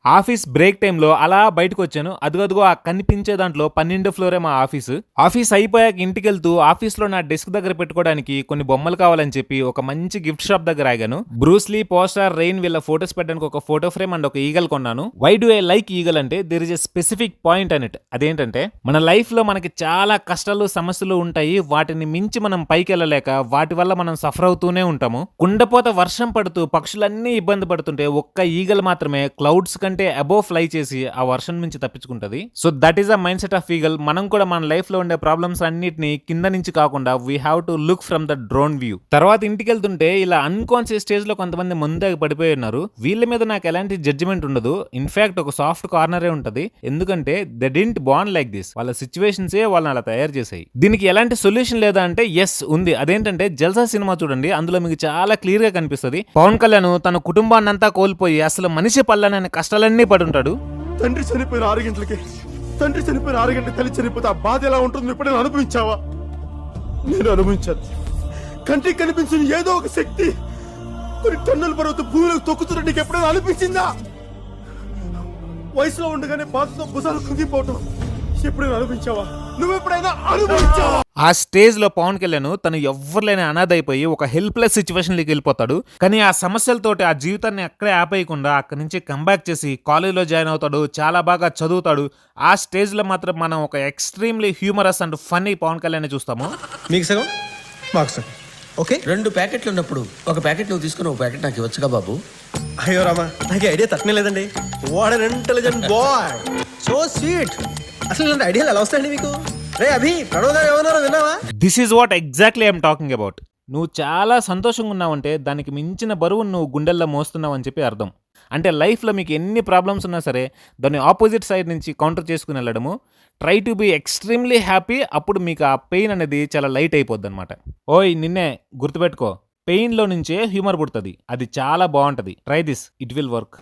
Office break టైంలో అలా బయటకు వచ్చాను. అదుగదుగో ఆ కనిపించే దాంట్లో 12వ ఫ్లోరే మా ఆఫీసు. ఆఫీస్ అయిపోయాక ఇంటికెళ్తూ ఆఫీస్లో నా డెస్క్ దగ్గర పెట్టుకోవడానికి కొన్ని బొమ్మలు కావాలని చెప్పి ఒక మంచి గిఫ్ట్ షాప్ దగ్గర ఆగాను. బ్రూస్లీ, పోస్టర్, రెయిన్ వీళ్ళ ఫోటోస్ పెట్టడానికి ఒక ఫోటో ఫ్రేమ్ అండ్ ఒక ఈగల్ కొన్నాను. Why do I like eagle అంటే there is a specific point on it. అదేంటంటే మన లైఫ్ లో మనకి చాలా కష్టాలు, సమస్యలు ఉంటాయి. వాటిని మించి మనం పైకి వెళ్ళలేక వాటి వల్ల మనం సఫర్ అవుతూనే ఉంటాము. కుండపోత వర్షం పడుతూ పక్షులన్నీ ఇబ్బంది పడుతుంటే ఒక్క ఈగల్ మాత్రమే క్లౌడ్స్ కంటే అబోవ్ ఫ్లై చేసి ఆ వర్షం నుంచి తప్పించుకుంటది. So that is a mindset of eagle. మనం కూడా మన లైఫ్ లో ఉండే ప్రాబ్లమ్స్ అన్నిటిని కింద నుంచి కాకుండా we have to look from the drone view. తర్వాత ఇంటికి వెళ్తుంటే ఇలా అన్కాన్షియస్ స్టేజ్ లో కొంతమంది ముందుగా పడిపోయి ఉన్నారు. వీళ్ళ మీద నాకు ఎలాంటి జడ్జిమెంట్ ఉండదు. ఇన్ఫాక్ట్ ఒక సాఫ్ట్ కార్నరే ఉంటది. ఎందుకంటే they didn't bond like this. వాళ్ళ సిచ్యువేషన్స్ వాళ్ళని అలా తయారు చేసాయి. దీనికి ఎలాంటి సొల్యూషన్ లేదా అంటే ఎస్ ఉంది. అదేంటంటే జల్సా సినిమా చూడండి. అందులో మీకు చాలా క్లియర్ గా కనిపిస్తుంది. పవన్ కళ్యాణ్ తన కుటుంబాన్ని అంతా కోల్పోయి అసలు మనిషి పల్లనని కష్టాలన్నీ పడుంటాడు. తండ్రి చనిపోయిన 6 గంటలకి తల్లి చనిపోతే ఆ బాధ ఎలా ఉంటుంది ఎప్పుడైనా అనుభవించావా? నేను అనుభవించాను. కంటికి కనిపించిన ఏదో ఒక శక్తి కొన్ని టన్నుల పర్వతం భూమిలోకి తొక్కుతున్నట్టు నీకు ఎప్పుడైనా అనిపించిందా? వయసులో ఉండగానే బాధతో భుజాలు కుంగిపోవటం ఎప్పుడైనా అనిపించావా? నువ్వు ఎప్పుడైనా అనుభవించావా? ఆ స్టేజ్ లో పవన్ కళ్యాణ్ తను ఎవ్వరు లేని అనాథ అయిపోయి ఒక హెల్ప్లెస్ సిచ్యువేషన్ లోకి వెళ్ళిపోతాడు. కానీ ఆ సమస్యలతోటి ఆ జీవితాన్ని అక్కడే ఆపేయకుండా అక్కడి నుంచి కంబ్యాక్ చేసి కాలేజీలో జాయిన్ అవుతాడు. చాలా బాగా చదువుతాడు. ఆ స్టేజ్ లో మాత్రం మనం ఒక extremely humorous and funny Pawan Kalyan చూస్తాము. మీకు సగం మాకు సగం. ఓకే, 2 ప్యాకెట్లు ఉన్నప్పుడు ఒక ప్యాకెట్ నువ్వు తీసుకుని ఒక ప్యాకెట్ నాకు ఇవ్వచ్చుగా బాబు. అయ్యో రామా, నాకు ఐడియా తక్కువ లేదండి. What an intelligent boy, so sweet. అసలు ఇలాంటి ఐడియాలు ఎలా వస్తాయండి మీకు? రే అభి, ప్రణవ్ గారు ఏమన్నారో విన్నావా? This is what exactly I'm talking about. నువ్వు చాలా సంతోషంగా ఉన్నావంటే దానికి మించిన బరువును నువ్వు గుండెల్లో మోస్తున్నావు అని చెప్పి అర్థం. అంటే లైఫ్లో మీకు ఎన్ని ప్రాబ్లమ్స్ ఉన్నా సరే దాన్ని ఆపోజిట్ సైడ్ నుంచి కౌంటర్ చేసుకుని వెళ్ళడము. Try to be extremely happy. అప్పుడు మీకు ఆ పెయిన్ అనేది చాలా లైట్ అయిపోద్ది అనమాట. ఓయ్ నిన్నే గుర్తుపెట్టుకో, పెయిన్లో నుంచే హ్యూమర్ పుడుతుంది. అది చాలా బాగుంటుంది. Try this, it will work.